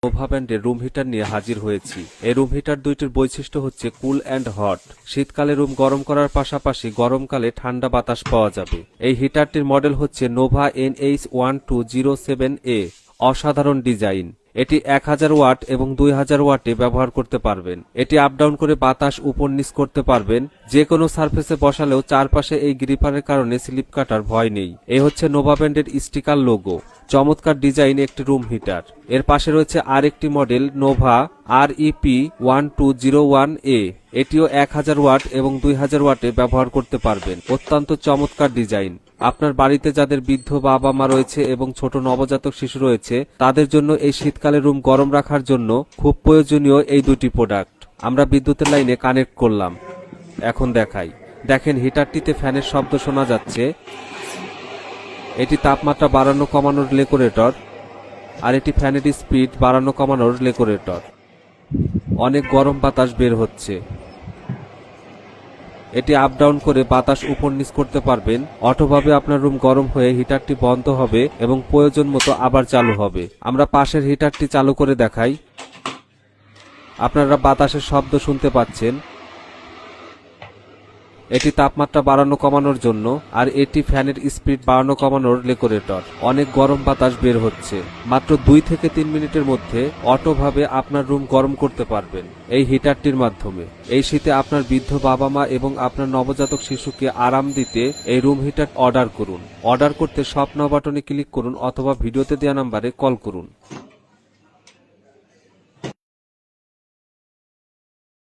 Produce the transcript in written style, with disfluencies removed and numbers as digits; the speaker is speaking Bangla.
নোভা ব্র্যান্ডের রুম হিটার নিয়ে হাজির হয়েছি। এই রুম হিটার দুইটির বৈশিষ্ট্য হচ্ছে কুল অ্যান্ড হট। শীতকালে রুম গরম করার পাশাপাশি গরমকালে ঠান্ডা বাতাস পাওয়া যাবে। এই হিটারটির মডেল হচ্ছে নোভা NH1207A। অসাধারণ ডিজাইন। এটি 1000 ওয়াট এবং 2000 ওয়াটে ব্যবহার করতে পারবেন। এটি আপ ডাউন করে বাতাস উপর নিচ করতে পারবেন। যে কোনো সারফেসে বসালেও চারপাশে এই গ্রিপারের কারণে স্লিপ কাটার ভয় নেই। এই হচ্ছে নোভা ব্র্যান্ডের স্টিকার লোগো। চমৎকার ডিজাইন একটি রুম হিটার। এর পাশে রয়েছে আরেকটি মডেল নোভা REP1201A। এটিও 1000 ওয়াট এবং 2000 ওয়াটে ব্যবহার করতে পারবেন। অত্যন্ত চমৎকার ডিজাইন। আপনার বাড়িতে যাদের বৃদ্ধ বাবা মা রয়েছে এবং ছোট নবজাতক শিশু রয়েছে তাদের জন্য এই শীতকালে রুম গরম রাখার জন্য খুব প্রয়োজনীয় এই দুটি প্রোডাক্ট। আমরা বিদ্যুতের লাইনে কানেক্ট করলাম। এখন দেখাই। দেখেন হিটারটিতে ফ্যানের শব্দ শোনা যাচ্ছে। এটি তাপমাত্রা বাড়ানো কমানোর রেগুলেটর, আর এটি ফ্যানের স্পিড বাড়ানো কমানোর রেগুলেটর। অনেক গরম বাতাস বের হচ্ছে। এটি আপ ডাউন করে বাতাস উপর নিচ করতে পারবেন। অটোভাবে আপনার রুম গরম হয়ে হিটারটি বন্ধ হবে এবং প্রয়োজন মতো আবার চালু হবে। আমরা পাশের হিটারটি চালু করে দেখাই। আপনারা বাতাসের শব্দ শুনতে পাচ্ছেন। এটি তাপমাত্রা বাড়ানো কমানোর জন্য, আর এটি ফ্যানের স্পিড বাড়ানো কমানোর রেগুলেটর। অনেক গরম বাতাস বের হচ্ছে। মাত্র 2 থেকে 3 মিনিটের মধ্যে অটোভাবে আপনার রুম গরম করতে পারবেন এই হিটারটির মাধ্যমে। এই শীতে আপনার বৃদ্ধ বাবা মা এবং আপনার নবজাতক শিশুকে আরাম দিতে এই রুম হিটার অর্ডার করুন। অর্ডার করতে শপ নাও বাটনে ক্লিক করুন অথবা ভিডিওতে দেওয়া নাম্বারে কল করুন।